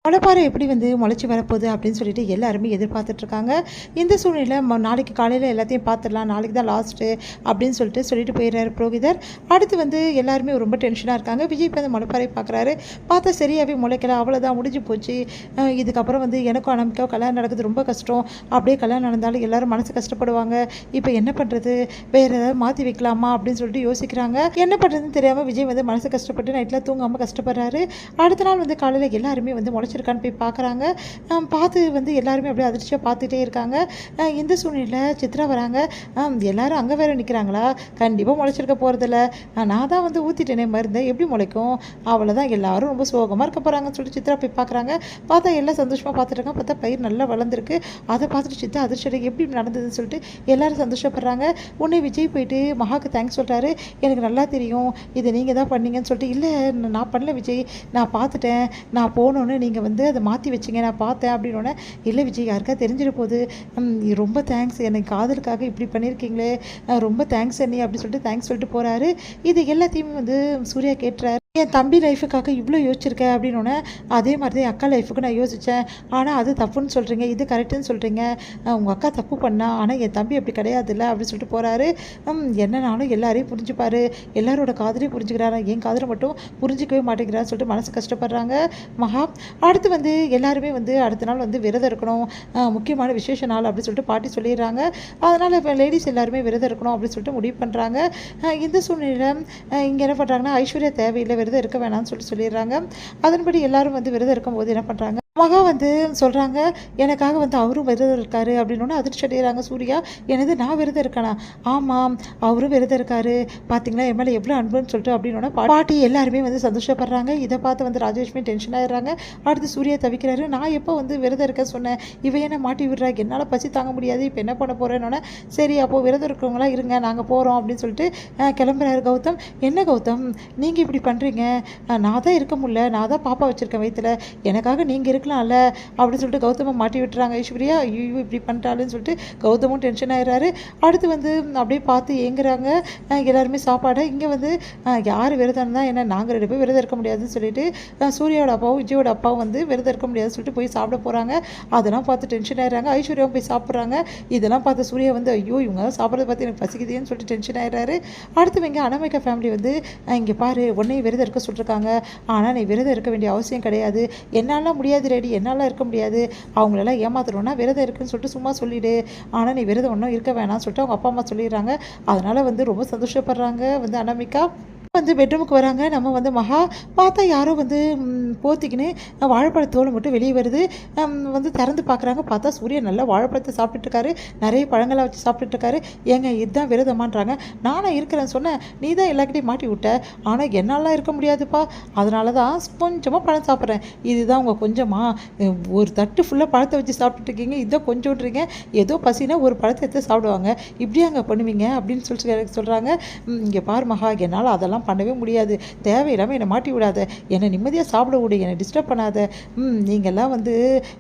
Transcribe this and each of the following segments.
முளைப்பாறை எப்படி வந்து முளைச்சி வரப்போகுது அப்படின்னு சொல்லிட்டு எல்லாருமே எதிர்பார்த்துட்ருக்காங்க. இந்த சூழ்நிலையில் நாளைக்கு காலையில் எல்லாத்தையும் பார்த்துடலாம், நாளைக்கு தான் லாஸ்ட்டு அப்படின்னு சொல்லிட்டு போயிடுறாரு புரோகிதர். அடுத்து வந்து எல்லாருமே ரொம்ப டென்ஷனாக இருக்காங்க. விஜய் இப்போ அந்த முளைப்பாறை பார்க்குறாரு. பார்த்தா சரியாகவே முளைக்கல, அவ்வளோதான் முடிஞ்சு போச்சு. இதுக்கப்புறம் வந்து எனக்கும் அனாமிக்காவும் கல்யாணம் நடக்குது, ரொம்ப கஷ்டம். அப்படியே கல்யாணம் நடந்தாலும் எல்லோரும் மனசு கஷ்டப்படுவாங்க. இப்போ என்ன பண்ணுறது, வேறு ஏதாவது மாற்றி வைக்கலாமா அப்படின்னு சொல்லிட்டு யோசிக்கிறாங்க. என்ன பண்ணுறதுன்னு தெரியாமல் விஜய் வந்து மனசு கஷ்டப்பட்டு நைட்டில் தூங்காமல் கஷ்டப்படுறாரு. அடுத்த நாள் வந்து காலையில் எல்லாருமே வந்து முளைச்சிருக்கான்னு போய் பார்க்குறாங்க. பார்த்து வந்து எல்லாருமே அப்படியே அதிர்ச்சியாக பார்த்துட்டே இருக்காங்க. இந்த சூழ்நிலையில் சித்ரா வராங்க. எல்லாரும் அங்கே வேறு நிற்கிறாங்களா, கண்டிப்பாக முளைச்சிருக்க போகிறதில்ல, நான் தான் வந்து ஊற்றிட்டேனே மருந்தை, எப்படி முளைக்கும், அவ்வளோதான், எல்லாரும் ரொம்ப சோகமாக இருக்க போகிறாங்கன்னு சொல்லிட்டு சித்ரா போய் பார்க்குறாங்க. பார்த்தா எல்லாம் சந்தோஷமாக பார்த்துருக்காங்க. பார்த்தா பயிர் நல்லா வளர்ந்துருக்கு. அதை பார்த்துட்டு சித்ரா அதிர்ச்சி எப்படி நடந்ததுன்னு சொல்லிட்டு எல்லாரும் சந்தோஷப்படுறாங்க. உடனே விஜய் போயிட்டு மகாவுக்கு தேங்க்ஸ் சொல்கிறாரு. எனக்கு நல்லா தெரியும் இதை நீங்கள் தான் பண்ணீங்கன்னு சொல்லிட்டு. இல்லை நான் பண்ணல விஜய், நான் பார்த்துட்டேன், நான் போனோன்னு நீங்கள் வந்து அதை மாற்றி வச்சிங்க, நான் பார்த்தேன் அப்படின்னோடனே. இல்லை விஜய், யாருக்கா தெரிஞ்சிட போகுது, ரொம்ப தேங்க்ஸ், எனக்கு காதலுக்காக இப்படி பண்ணியிருக்கீங்களே, ரொம்ப தேங்க்ஸ் அண்ணி அப்படின்னு சொல்லிட்டு தேங்க்ஸ் சொல்லிட்டு போகிறாரு. இது எல்லாத்தையுமே வந்து சூர்யா கேட்டுறாரு. என் தம்பி லைஃபுக்காக இவ்வளோ யோசிச்சிருக்கேன் அப்படின்னோடனே. அதே மாதிரி தான் என் அக்கா லைஃபுக்கு நான் யோசித்தேன், ஆனால் அது தப்புன்னு சொல்கிறீங்க, இது கரெக்டுன்னு சொல்கிறீங்க, உங்கள் அக்கா தப்பு பண்ணா, ஆனால் என் தம்பி அப்படி கிடையாது இல்லை அப்படின்னு சொல்லிட்டு போகிறாரு. என்னன்னாலும் எல்லாரையும் புரிஞ்சுப்பார், எல்லாரோட காதலையும் புரிஞ்சுக்கிறாரு, என் காதலை மட்டும் புரிஞ்சிக்கவே மாட்டேங்கிறான்னு சொல்லிட்டு மனசு கஷ்டப்படுறாங்க மகா. அடுத்து வந்து எல்லாருமே வந்து அடுத்த நாள் வந்து விரதம் இருக்கணும், முக்கியமான விசேஷ நாள் அப்படின்னு சொல்லிட்டு பாட்டி சொல்லிடுறாங்க. அதனால் இப்போ லேடிஸ் எல்லாருமே விரதம் இருக்கணும் அப்படின்னு சொல்லிட்டு முடிவு பண்ணுறாங்க. இந்த சூழ்நிலையில் இங்கே என்ன பண்ணுறாங்கன்னா, ஐஸ்வர்யா தேவையில்லை, விரதம் இருக்க வேணாம்னு சொல்லிடுறாங்க. அதன்படி எல்லாரும் வந்து விரதம் இருக்கும்போது என்ன பண்ணுறாங்க, மகா வந்து சொல்கிறாங்க, எனக்காக வந்து அவரும் விரதம் இருக்காரு அப்படின்னு அதிர்ச்சி அடைகிறாங்க சூர்யா. எனது நான் விரதம் இருக்கானா, ஆமாம் அவரும் விரதம் இருக்காரு, பார்த்தீங்களா என் மேலே எவ்வளோ அன்புன்னு சொல்லிட்டு அப்படின்னோட பாட்டி எல்லாருமே வந்து சந்தோஷப்படுறாங்க. இதை பார்த்து வந்து ராஜலட்சுமி டென்ஷன் ஆகிடுறாங்க. அடுத்து சூர்யா தவிக்கிறாரு. நான் எப்போ வந்து விரதம் இருக்க சொன்னேன், இவன் என்ன மாட்டி விடுறாங்க, என்னால் பசி தாங்க முடியாது, இப்போ என்ன பண்ண போகிறேன்னொன்னே. சரி அப்போது விரதம் இருக்கிறவங்களாம் இருங்க, நாங்கள் போகிறோம் அப்படின்னு சொல்லிட்டு கிளம்புறாரு கௌதம். என்ன கௌதம் நீங்கள் இப்படி பண்ணுறீங்க, நான் தான் இருக்க முடியல, நான் தான் பாப்பா வச்சுருக்கேன் வயிற்றுல, எனக்காக நீங்கள் இருக்கலாம்ல அப்படின்னு சொல்லிட்டு கௌதமை மாட்டி விட்டுறாங்க ஐஸ்வர்யா. ஐயோ இப்படி பண்ணிட்டாலுன்னு சொல்லிட்டு கௌதமும் டென்ஷன் ஆயிடுறாரு. அடுத்து வந்து அப்படியே பார்த்து ஏங்குறாங்க எல்லாருமே. சாப்பாடு இங்கே வந்து யார் விரதம் தான், என்ன நாங்கள் 2 பேர் விரதம் இருக்க முடியாதுன்னு சொல்லிட்டு சூர்யாவோட அப்பாவும் விஜயோட அப்பாவும் வந்து விரதம் இருக்க முடியாதுன்னு சொல்லிட்டு போய் சாப்பிட போகிறாங்க. அதெல்லாம் பார்த்து டென்ஷன் ஆயிடுறாங்க. ஐஸ்வர்யாவும் போய் சாப்பிட்றாங்க. இதெல்லாம் பார்த்து சூர்யா வந்து ஐயோ இவங்க சாப்பிட்றத பார்த்து எனக்கு பசிக்குதுன்னு சொல்லிட்டு டென்ஷன் ஆயிடுறாரு. அடுத்தவங்க அனாமிகா ஃபேமிலி வந்து இங்கே பாரு, உன்னையும் விரதம் இருக்க சொல்லிருக்காங்க, ஆனால் நீ விரதம் இருக்க வேண்டிய அவசியம் கிடையாது, என்னாலாம் முடியாது ரெடி, என்னால் இருக்க முடியாது, அவங்களெல்லாம் ஏமாத்துறோன்னா விரதம் இருக்குன்னு சொல்லிட்டு சும்மா சொல்லிவிடு, ஆனால் நீ விரதம் ஒன்றும் இருக்க வேணாம்னு சொல்லிட்டு அவங்க அப்பா அம்மா சொல்லிடுறாங்க. அதனால் வந்து ரொம்ப சந்தோஷப்படுறாங்க வந்து அனாமிகா. வந்து பெட்ரூமுக்கு வராங்க. நம்ம வந்து மகா பார்த்தா யாரோ வந்து போத்திக்கின்னு வாழைப்பழத்தோடு மட்டும் வெளியே வருது. வந்து திறந்து பார்க்குறாங்க. பார்த்தா சூரியன் நல்லா வாழைப்பழத்தை சாப்பிட்டுருக்காரு, நிறைய பழங்களை வச்சு சாப்பிட்டுருக்காரு. ஏங்க இதுதான் விரதமான்றாங்க. நானும் இருக்கிறேன்னு சொன்னேன், நீ தான் எல்லாக்கிட்டையும் மாட்டி விட்ட, ஆனால் என்னாலாம் இருக்க முடியாதுப்பா, அதனால தான் கொஞ்சமாக பழம் சாப்பிட்றேன். இதுதான் உங்கள் கொஞ்சமாக, ஒரு தட்டு ஃபுல்லாக பழத்தை வச்சு சாப்பிட்டுருக்கீங்க, இதான் கொஞ்சோன்றீங்க, ஏதோ பசினா ஒரு பழத்தை எடுத்து சாப்பிடுவாங்க, இப்படியே அங்கே பண்ணுவீங்க அப்படின்னு சொல்லிட்டு சொல்கிறாங்க. இங்கே பார் மகா, என்னால் அதெல்லாம் பண்ணவே முடியாது, தேவையில்லாமல் என்னை மாட்டி விடாத, என்னை நிம்மதியாக சாப்பிட விடு, என்னை டிஸ்டர்ப் பண்ணாத, நீங்கள்லாம் வந்து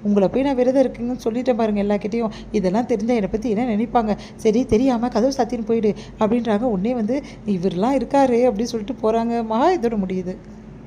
உங்களை போய் நான் விரதம் இருக்குங்கன்னு சொல்லிட்டேன் பாருங்கள் எல்லாக்கிட்டையும், இதெல்லாம் தெரிஞ்சால் என்னை பற்றி என்ன நினைப்பாங்க, சரி தெரியாமல் கதவு சாத்தின்னு போயிடு அப்படின்றாங்க. உடனே வந்து இவரெலாம் இருக்காரு அப்படின்னு சொல்லிட்டு போகிறாங்க. மகா இதோட முடியுது.